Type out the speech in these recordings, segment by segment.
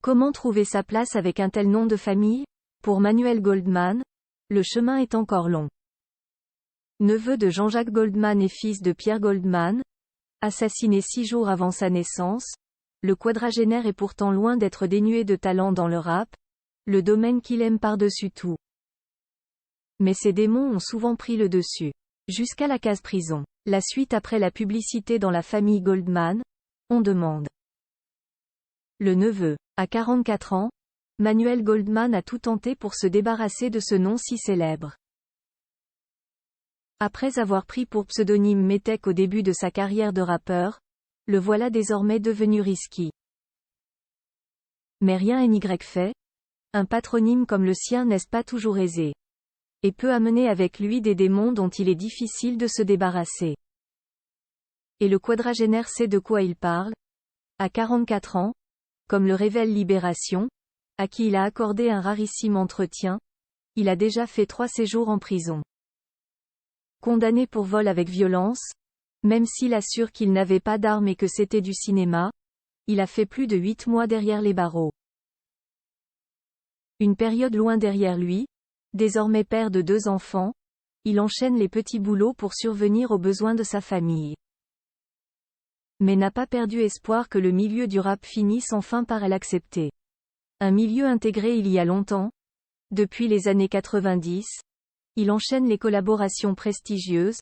Comment trouver sa place avec un tel nom de famille? Pour Manuel Goldman, le chemin est encore long. Neveu de Jean-Jacques Goldman et fils de Pierre Goldman, assassiné 6 jours avant sa naissance, le quadragénaire est pourtant loin d'être dénué de talent dans le rap, le domaine qu'il aime par-dessus tout. Mais ses démons ont souvent pris le dessus. Jusqu'à la case prison. La suite après la publicité dans la famille Goldman, on demande. Le neveu. À 44 ans, Manuel Goldman a tout tenté pour se débarrasser de ce nom si célèbre. Après avoir pris pour pseudonyme Métèque au début de sa carrière de rappeur, le voilà désormais devenu Risky. Mais rien n'est fait. Un patronyme comme le sien n'est pas toujours aisé. Et peut amener avec lui des démons dont il est difficile de se débarrasser. Et le quadragénaire sait de quoi il parle. À 44 ans, comme le révèle Libération, à qui il a accordé un rarissime entretien, il a déjà fait 3 séjours en prison. Condamné pour vol avec violence, même s'il assure qu'il n'avait pas d'arme et que c'était du cinéma, il a fait plus de 8 mois derrière les barreaux. Une période loin derrière lui, désormais père de 2 enfants, il enchaîne les petits boulots pour survenir aux besoins de sa famille. Mais n'a pas perdu espoir que le milieu du rap finisse enfin par l'accepter. Un milieu intégré il y a longtemps. Depuis les années 90, il enchaîne les collaborations prestigieuses,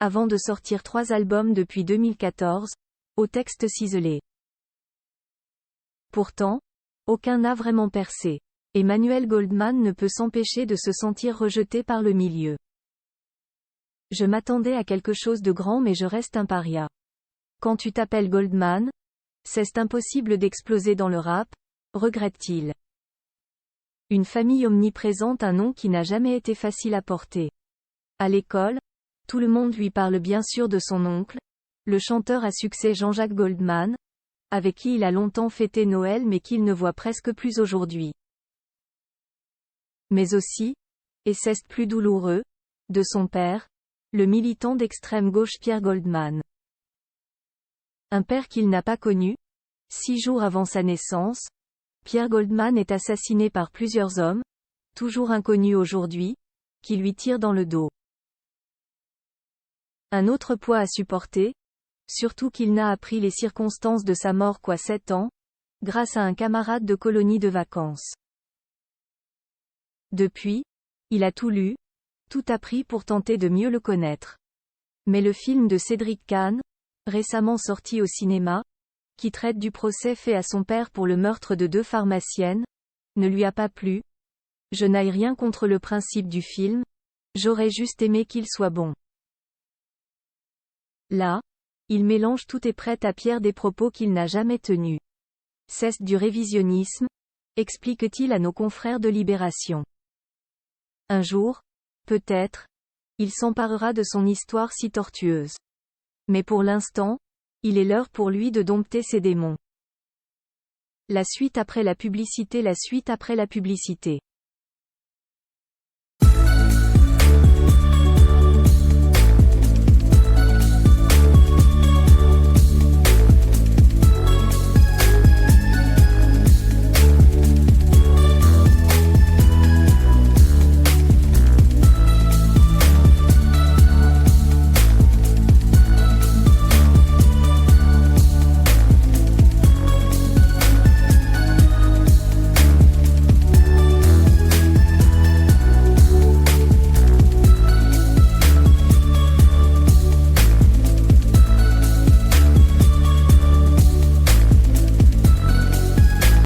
avant de sortir 3 albums depuis 2014, aux textes ciselés. Pourtant, aucun n'a vraiment percé. Et Manuel Goldman ne peut s'empêcher de se sentir rejeté par le milieu. Je m'attendais à quelque chose de grand mais je reste un paria. Quand tu t'appelles Goldman, c'est impossible d'exploser dans le rap, regrette-t-il. Une famille omniprésente, un nom qui n'a jamais été facile à porter. À l'école, tout le monde lui parle bien sûr de son oncle, le chanteur à succès Jean-Jacques Goldman, avec qui il a longtemps fêté Noël mais qu'il ne voit presque plus aujourd'hui. Mais aussi, et c'est plus douloureux, de son père, le militant d'extrême gauche Pierre Goldman. Un père qu'il n'a pas connu. 6 jours avant sa naissance, Pierre Goldman est assassiné par plusieurs hommes, toujours inconnus aujourd'hui, qui lui tirent dans le dos. Un autre poids à supporter, surtout qu'il n'a appris les circonstances de sa mort qu'à 7 ans, grâce à un camarade de colonie de vacances. Depuis, il a tout lu, tout appris pour tenter de mieux le connaître. Mais le film de Cédric Kahn, récemment sorti au cinéma, qui traite du procès fait à son père pour le meurtre de 2 pharmaciennes, ne lui a pas plu. Je n'ai rien contre le principe du film, j'aurais juste aimé qu'il soit bon. Là, il mélange tout et prête à Pierre des propos qu'il n'a jamais tenus. C'est du révisionnisme, explique-t-il à nos confrères de Libération. Un jour, peut-être, il s'emparera de son histoire si tortueuse. Mais pour l'instant, il est l'heure pour lui de dompter ses démons. La suite après la publicité. La suite après la publicité.